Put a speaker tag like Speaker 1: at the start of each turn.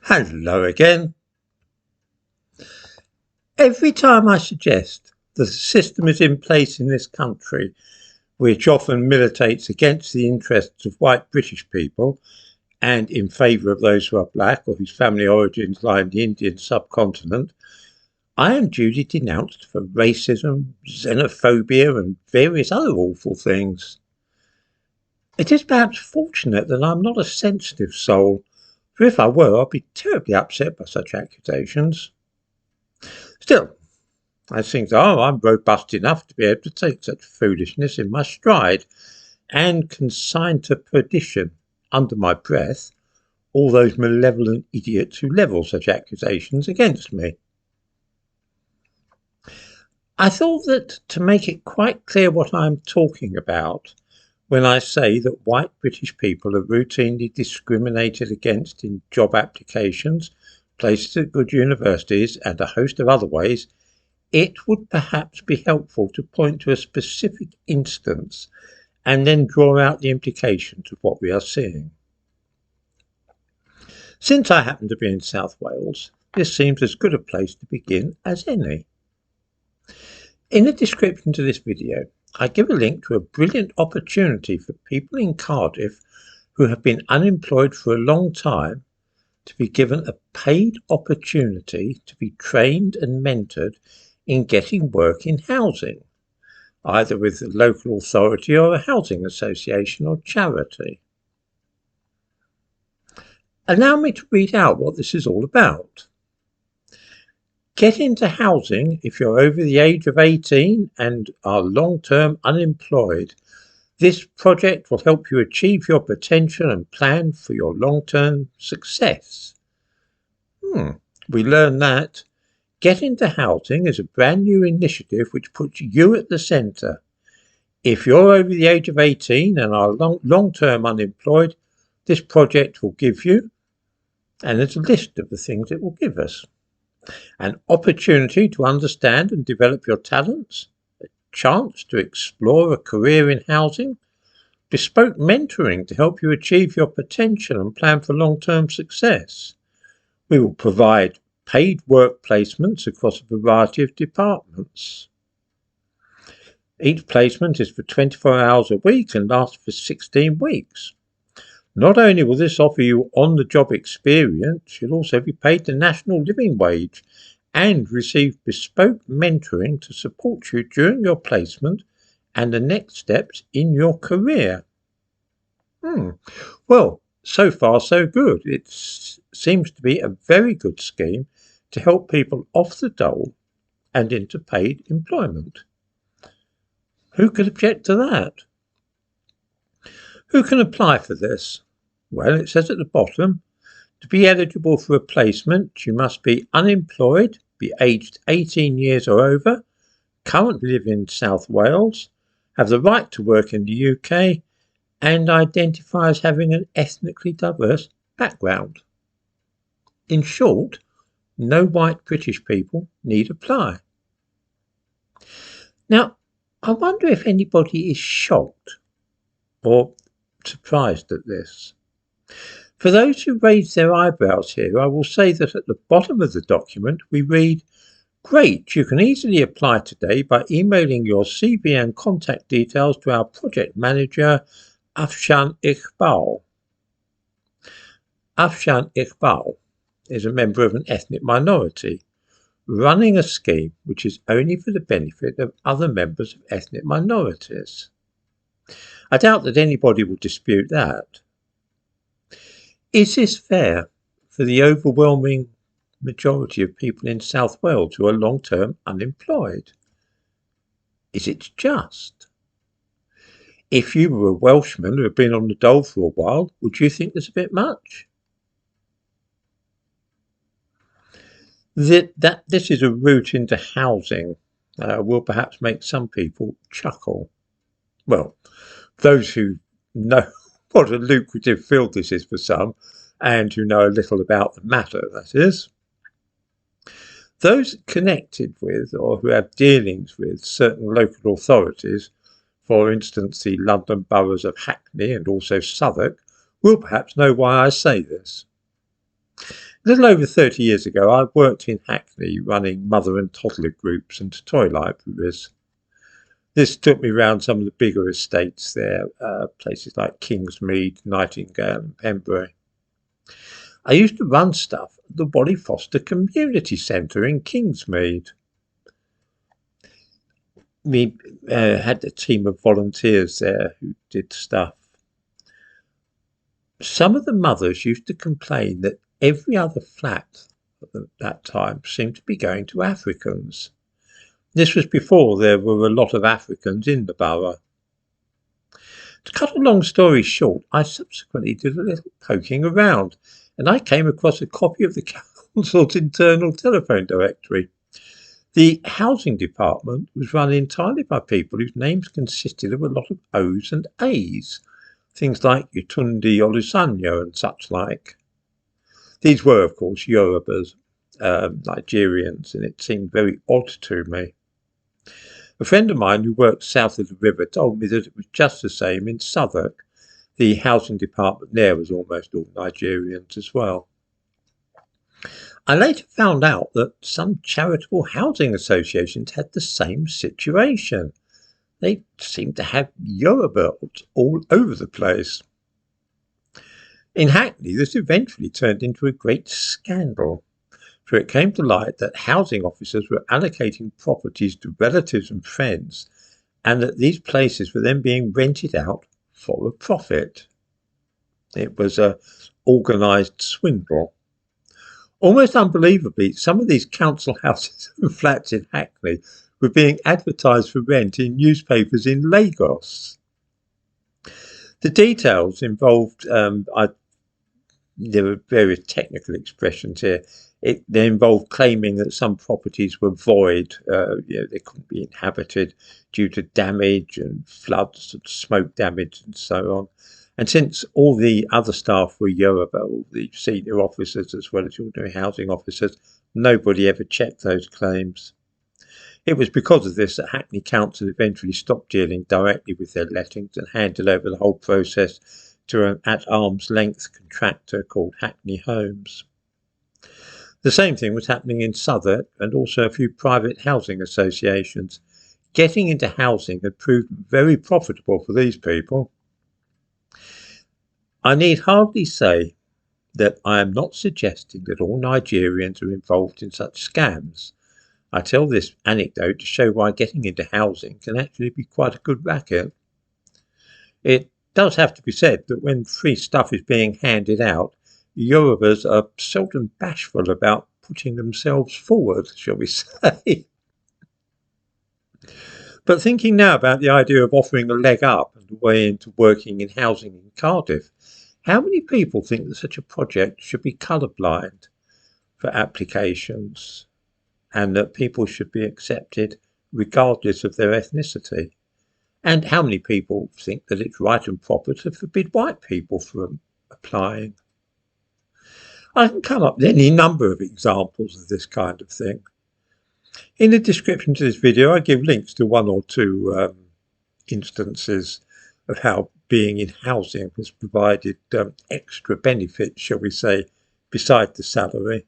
Speaker 1: Hello again. Every time I suggest that the system is in place in this country, which often militates against the interests of white British people and in favour of those who are black or whose family origins lie in the Indian subcontinent, I am duly denounced for racism, xenophobia, and various other awful things. It is perhaps fortunate that I'm not a sensitive soul, for if I were, I'd be terribly upset by such accusations. Still, as things are, I'm robust enough to be able to take such foolishness in my stride and consign to perdition, under my breath, all those malevolent idiots who level such accusations against me. I thought that to make it quite clear what I am talking about when I say that white British people are routinely discriminated against in job applications, places at good universities, and a host of other ways, it would perhaps be helpful to point to a specific instance and then draw out the implications of what we are seeing. Since I happen to be in South Wales, this seems as good a place to begin as any. In the description to this video, I give a link to a brilliant opportunity for people in Cardiff who have been unemployed for a long time to be given a paid opportunity to be trained and mentored in getting work in housing, either with the local authority or a housing association or charity. Allow me to read out what this is all about. Get into housing if you're over the age of 18 and are long-term unemployed. This project will help you achieve your potential and plan for your long-term success. We learn that Get into Housing is a brand new initiative which puts you at the centre. If you're over the age of 18 and are long-term unemployed, this project will give you, and there's a list of the things it will give us, an opportunity to understand and develop your talents, a chance to explore a career in housing, bespoke mentoring to help you achieve your potential and plan for long-term success. We will provide paid work placements across a variety of departments. Each placement is for 24 hours a week and lasts for 16 weeks. Not only will this offer you on-the-job experience, you'll also be paid the national living wage and receive bespoke mentoring to support you during your placement and the next steps in your career. Well, so far so good. It seems to be a very good scheme to help people off the dole and into paid employment. Who could object to that? Who can apply for this? Well, it says at the bottom, to be eligible for a placement, you must be unemployed, be aged 18 years or over, currently live in South Wales, have the right to work in the UK, and identify as having an ethnically diverse background. In short, no white British people need apply. Now, I wonder if anybody is shocked or surprised at this. For those who raise their eyebrows here, I will say that at the bottom of the document we read, "Great, you can easily apply today by emailing your CV and contact details to our project manager, Afshan Iqbal." Afshan Iqbal is a member of an ethnic minority, running a scheme which is only for the benefit of other members of ethnic minorities. I doubt that anybody will dispute that. Is this fair for the overwhelming majority of people in South Wales who are long-term unemployed? Is it just? If you were a Welshman who had been on the dole for a while, would you think there's a bit much? That this is a route into housing will perhaps make some people chuckle. Well, those who know what a lucrative field this is for some, and who know a little about the matter, that is. Those connected with or who have dealings with certain local authorities, for instance the London boroughs of Hackney and also Southwark, will perhaps know why I say this. A little over 30 years ago, I worked in Hackney running mother and toddler groups and toy libraries. This took me round some of the bigger estates there, places like Kingsmead, Nightingale and Pembury. I used to run stuff at the Wally Foster Community Centre in Kingsmead. We had a team of volunteers there who did stuff. Some of the mothers used to complain that every other flat at that time seemed to be going to Africans. This was before there were a lot of Africans in the borough. To cut a long story short, I subsequently did a little poking around and I came across a copy of the council's internal telephone directory. The housing department was run entirely by people whose names consisted of a lot of O's and A's, things like Utundi Olusanyo and such like. These were, of course, Yorubas, Nigerians, and it seemed very odd to me. A friend of mine who worked south of the river told me that it was just the same in Southwark. The housing department there was almost all Nigerians as well. I later found out that some charitable housing associations had the same situation. They seemed to have Yoruba all over the place. In Hackney, this eventually turned into a great scandal, for it came to light that housing officers were allocating properties to relatives and friends, and that these places were then being rented out for a profit. It was an organised swindle. Almost unbelievably, some of these council houses and flats in Hackney were being advertised for rent in newspapers in Lagos. The details involved, there were various technical expressions here. They involved claiming that some properties were void, they couldn't be inhabited due to damage and floods and smoke damage and so on. And since all the other staff were Yoruba, all the senior officers as well as ordinary housing officers, nobody ever checked those claims. It was because of this that Hackney Council eventually stopped dealing directly with their lettings and handed over the whole process to an at-arm's-length contractor called Hackney Homes. The same thing was happening in Southwark and also a few private housing associations. Getting into housing had proved very profitable for these people. I need hardly say that I am not suggesting that all Nigerians are involved in such scams. I tell this anecdote to show why getting into housing can actually be quite a good racket. It does have to be said that when free stuff is being handed out, Yorubas are seldom bashful about putting themselves forward, shall we say. But thinking now about the idea of offering a leg up and a way into working in housing in Cardiff, how many people think that such a project should be colourblind for applications and that people should be accepted regardless of their ethnicity? And how many people think that it's right and proper to forbid white people from applying? I can come up with any number of examples of this kind of thing. In the description to this video, I give links to one or two instances of how being in housing has provided extra benefits, shall we say, beside the salary.